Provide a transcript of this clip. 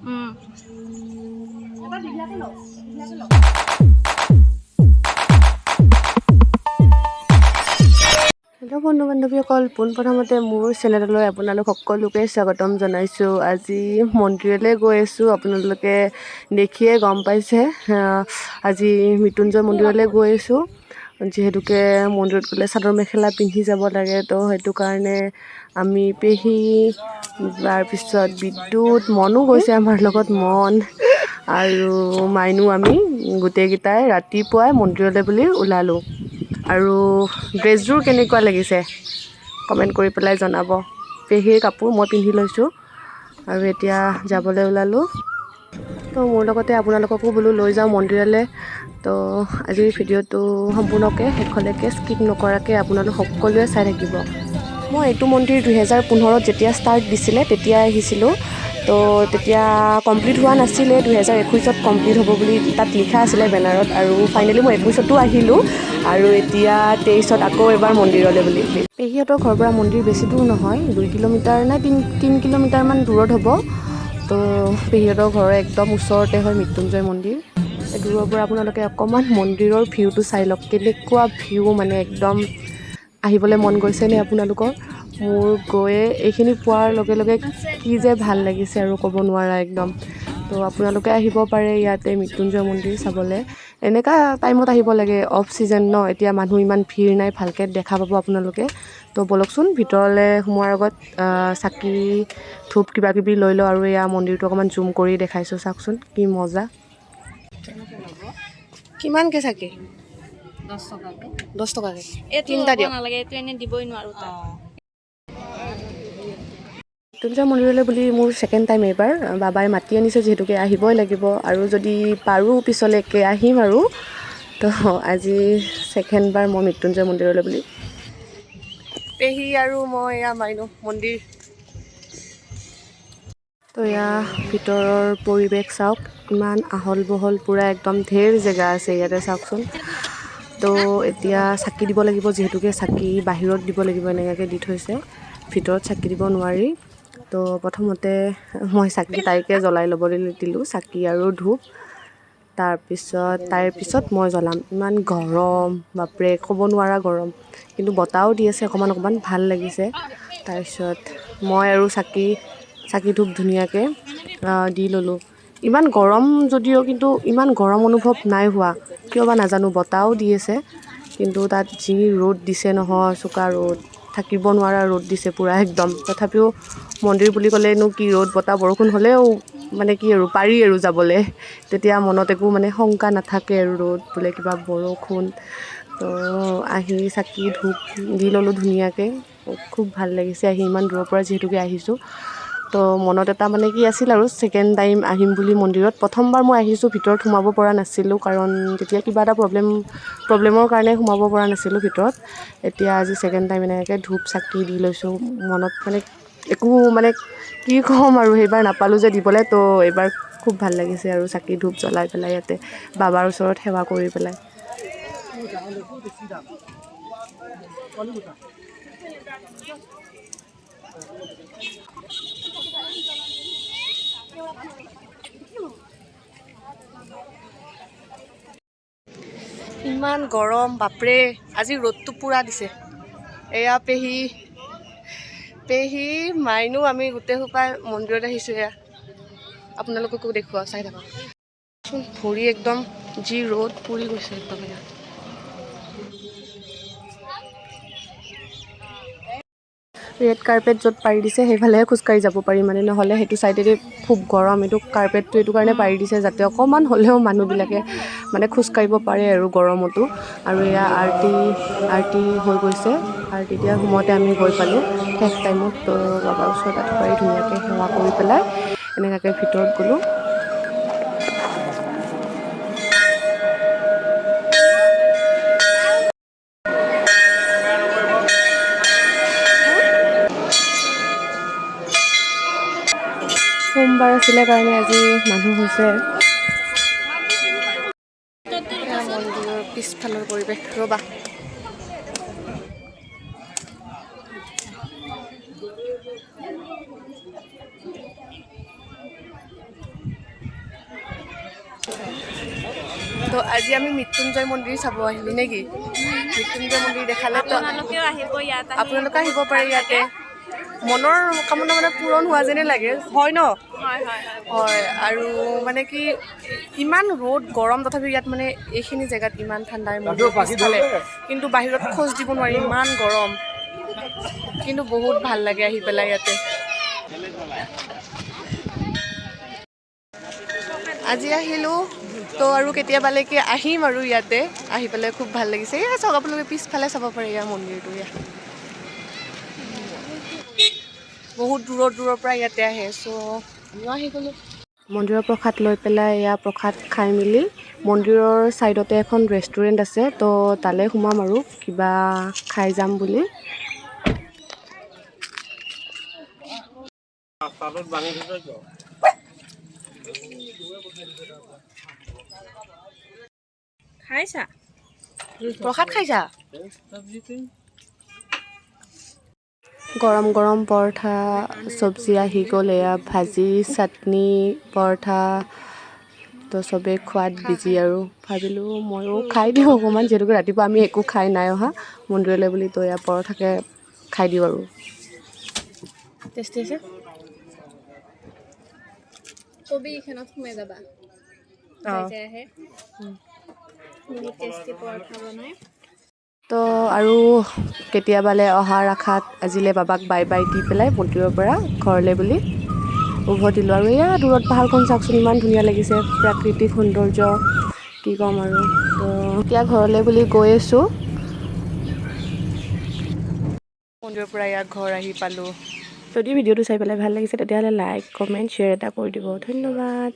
Hello' বন্ধু বান্ধৱীসকল, পোনপ্ৰথমতে মোৰ চেনেললৈ আপোনালোক সকলোকে স্বাগতম জনাইছোঁ। আজি মন্দিৰলৈ গৈ আছোঁ, আপোনালোকে দেখিয়ে গম পাইছে। আজি মৃত্যুঞ্জয় মন্দিৰলৈ গৈ আছোঁ। যিহেতুকে মন্দিৰত গ'লে চাদৰ মেখেলা পিন্ধি যাব লাগে, তো সেইটো কাৰণে আমি পেহী, তাৰপিছত বিদ্যুৎ, মনো গৈছে আমাৰ লগত, মন আৰু মাইনু, আমি গোটেইকেইটাই ৰাতিপুৱাই মন্দিৰলৈ বুলি ওলালোঁ। আৰু ড্ৰেছযোৰ কেনেকুৱা লাগিছে কমেণ্ট কৰি পেলাই জনাব। পেহীৰ কাপোৰ মই পিন্ধি লৈছোঁ আৰু এতিয়া যাবলৈ ওলালোঁ। তো মোৰ লগতে আপোনালোককো বোলো লৈ যাওঁ মন্দিৰলৈ। তো আজিৰ ভিডিঅ'টো সম্পূৰ্ণকৈ শেষলৈকে স্কিপ নকৰাকৈ আপোনালোক সকলোৱে চাই থাকিব। মই এইটো মন্দিৰ 2015ত যেতিয়া ষ্টাৰ্ট দিছিলে তেতিয়াই আহিছিলোঁ। তো তেতিয়া কমপ্লিট হোৱা নাছিলে, 2021ত কমপ্লিট হ'ব বুলি তাত লিখা আছিলে বেনাৰত। আৰু ফাইনেলি মই 21তো আহিলোঁ আৰু এতিয়া 23ত আকৌ এবাৰ মন্দিৰলৈ বুলি। পেহীহঁতৰ ঘৰৰ পৰা মন্দিৰ বেছি দূৰ নহয়, 2 কিলোমিটাৰ নে 3 কিলোমিটাৰমান দূৰত হ'ব। তো পেহীহঁতৰ ঘৰৰ একদম ওচৰতে হয় মৃত্যুঞ্জয় মন্দিৰ। দূৰৰ পৰা আপোনালোকে অকণমান মন্দিৰৰ ভিউটো চাই লওক, কেনেকুৱা ভিউ, মানে একদম আহিবলৈ মন গৈছেনে আপোনালোকৰ? মোৰ গৈয়ে এইখিনি পোৱাৰ লগে লগে কি যে ভাল লাগিছে আৰু ক'ব নোৱাৰা একদম। তো আপোনালোকে আহিব পাৰে ইয়াতে মৃত্যুঞ্জয় মন্দিৰ চাবলৈ। এনেকুৱা টাইমত আহিব লাগে, অফ ছিজন ন, এতিয়া মানুহ ইমান ভিৰ নাই, ভালকৈ দেখা পাব আপোনালোকে। তো ব'লকচোন ভিতৰলৈ সোমোৱাৰ আগত চাকি ধূপ কিবাকিবি লৈ লওঁ। আৰু এয়া মন্দিৰটো অকণমান জুম কৰি দেখাইছোঁ, চাওকচোন কি মজা। কিমানকৈ চাকি? 10 টকাকৈ। 10 টকাকৈ এইটো তিনিটা দিয়ক। নালাগে, এইটো এনেই দিবই নোৱাৰোঁ। মৃত্যুঞ্জয় মন্দিৰলৈ বুলি মোৰ ছেকেণ্ড টাইম এইবাৰ। বাবাই মাতি আনিছে যিহেতুকে আহিবই লাগিব, আৰু যদি পাৰোঁ পিছলৈকে আহিম আৰু। তো আজি ছেকেণ্ডবাৰ মই মৃত্যুঞ্জয় মন্দিৰলৈ বুলি। পেহী আৰু মই এয়া মাইনু মন্দিৰ। তো এয়া ভিতৰৰ পৰিৱেশ চাওক, ইমান আহল বহল, পূৰা একদম ঢেৰ জেগা আছে ইয়াতে, চাওকচোন। তো এতিয়া চাকি দিব লাগিব, যিহেতুকে চাকি বাহিৰত দিব লাগিব, এনেকুৱাকৈ দি থৈছে, ভিতৰত চাকি দিব নোৱাৰি। তো প্ৰথমতে মই চাকি তাইকে জ্বলাই ল'বলৈ দিলোঁ, চাকি আৰু ধূপ। তাইৰ পিছত মই জ্বলাম। ইমান গৰম, বাপৰে, ক'ব নোৱাৰা গৰম, কিন্তু বতাহও দি আছে অকণমান অকণমান, ভাল লাগিছে। তাৰপিছত মই আৰু চাকি ধূপ ধুনীয়াকৈ দি ল'লোঁ। ইমান গৰম যদিও কিন্তু ইমান গৰম অনুভৱ নাই হোৱা, কিয় বা নাজানো, বতাহও দি আছে। কিন্তু তাত যি ৰ'দ দিছে নহয়, চোকা ৰ'দ, থাকিব নোৱাৰা ৰ'দ দিছে পূৰা একদম। তথাপিও মন্দিৰ বুলি ক'লেনো কি, ৰ'দ বতাহ বৰষুণ হ'লেও মানে কি আৰু পাৰি আৰু যাবলৈ, তেতিয়া মনত একো মানে শংকা নাথাকে আৰু, ৰ'দ বোলে কিবা বৰষুণ। তো আহি চাকি ধূপ দি ল'লোঁ ধুনীয়াকৈ, খুব ভাল লাগিছে আহি, ইমান দূৰৰ পৰা যিহেতুকে আহিছোঁ। তো মনত এটা মানে কি আছিল আৰু, ছেকেণ্ড টাইম আহিম বুলি মন্দিৰত। প্ৰথমবাৰ মই আহিছোঁ, ভিতৰত সোমাব পৰা নাছিলোঁ, কাৰণ তেতিয়া কিবা এটা প্ৰব্লেমৰ কাৰণে সোমাব পৰা নাছিলোঁ ভিতৰত। এতিয়া আজি ছেকেণ্ড টাইম এনেকৈ ধূপ চাকি দি লৈছোঁ। মনত মানে একো মানে কি ক'ম আৰু, সেইবাৰ নাপালোঁ যে দিবলৈ। তো এইবাৰ খুব ভাল লাগিছে আৰু চাকি ধূপ জ্বলাই পেলাই ইয়াতে বাবাৰ ওচৰত সেৱা কৰি পেলাই। ইমান গৰম, বাপৰে, আজি ৰ'দটো পূৰা দিছে। এয়া পেহী মাইনু, আমি গোটেই সোপাই মন্দিৰত আহিছোঁ। এয়া আপোনালোককো দেখুওৱা, চাই থাকক ভৰি একদম যি ৰ'দ পুৰি গৈছে একদম। এয়া ৰেড কাৰ্পেট য'ত পাৰি দিছে সেইফালেহে খোজকাঢ়ি যাব পাৰি, মানে নহ'লে সেইটো ছাইডেদি খুব গৰম। এইটো কাৰ্পেটটো এইটো কাৰণে পাৰি দিছে যাতে অকণমান হ'লেও মানুহবিলাকে মানে খোজকাঢ়িব পাৰে আৰু গৰমতো। আৰু এয়া আৰতি হৈ গৈছে, আৰতি দিয়াৰ সময়তে আমি গৈ পালোঁ শেষ টাইমত। তো বাবাৰ ওচৰত আঁঠু কাঢ়ি ধুনীয়াকৈ সেৱা কৰি পেলাই এনেকুৱাকৈ ভিতৰত গ'লোঁ। সোমবাৰ আছিলে কাৰণে আজি মানুহ হৈছে। মন্দিৰৰ পিছফালৰ পৰিৱেশ, ৰ'বা। তো আজি আমি মৃত্যুঞ্জয় মন্দিৰ চাব আহিলোঁ নেকি? মৃত্যুঞ্জয় মন্দিৰ দেখালে তো আপোনালোকেও আহিব ইয়াত আপোনালোকে আহিব পাৰে ইয়াতে। মনৰ কামনা মানে পূৰণ হোৱা যেনে লাগে হয় ন? হয় আৰু মানে কি ইমান ৰ'দ গৰম তথাপিও ইয়াত মানে এইখিনি জেগাত ইমান ঠাণ্ডা পিছফালে, কিন্তু বাহিৰত খোজ দিব নোৱাৰি ইমান গৰম, কিন্তু বহুত ভাল লাগে আহি পেলাই ইয়াতে। আজি আহিলোঁ তো আৰু কেতিয়াবালৈকে আহিম আৰু ইয়াতে আহি পেলাই খুব ভাল লাগিছে। এয়া চাওক আপোনালোকে পিছফালে চাব পাৰে ইয়াৰ মন্দিৰটো। বহুত দূৰৰ পৰা ইয়াতে আহে, চ' আমিও আহি গ'লোঁ। মন্দিৰৰ প্ৰসাদ লৈ পেলাই এয়া প্ৰসাদ খাই মেলি মন্দিৰৰ ছাইডতে এখন ৰেষ্টুৰেণ্ট আছে, তো তালৈ সোমাম আৰু কিবা খাই যাম বুলি। খাইছা? প্ৰসাদ খাইছা? গৰম গৰম পৰঠা চব্জি আহি গ'ল, এয়া ভাজি চাটনি পৰঠা, তো চবেই খোৱাত বিজি আৰু ভাবিলোঁ ময়ো খাই দিওঁ অকণমান, যিহেতুকে ৰাতিপুৱা আমি একো খাই নাই অহা মন্দিৰলৈ বুলি, তো এয়া পৰঠাকে খাই দিওঁ আৰু। টেষ্টি আছে। কবি এইখনত সোমাই যাবা, আহে বহুত টেষ্টি পৰঠা বনাই। তো আৰু কেতিয়াবালৈ অহাৰ আশাত আজিলৈ বাবাক বাই বাই দি পেলাই মন্দিৰৰ পৰা ঘৰলৈ বুলি উভতিলোঁ। আৰু এয়া দূৰত পাহাৰখন চাওকচোন ইমান ধুনীয়া লাগিছে, প্ৰাকৃতিক সৌন্দৰ্য কি ক'ম আৰু। তো এতিয়া ঘৰলৈ বুলি গৈ আছোঁ। মন্দিৰৰ পৰা ইয়াত ঘৰ আহি পালোঁ। যদি ভিডিঅ'টো চাই পেলাই ভাল লাগিছে তেতিয়াহ'লে লাইক কমেণ্ট শ্বেয়াৰ এটা কৰি দিব। ধন্যবাদ।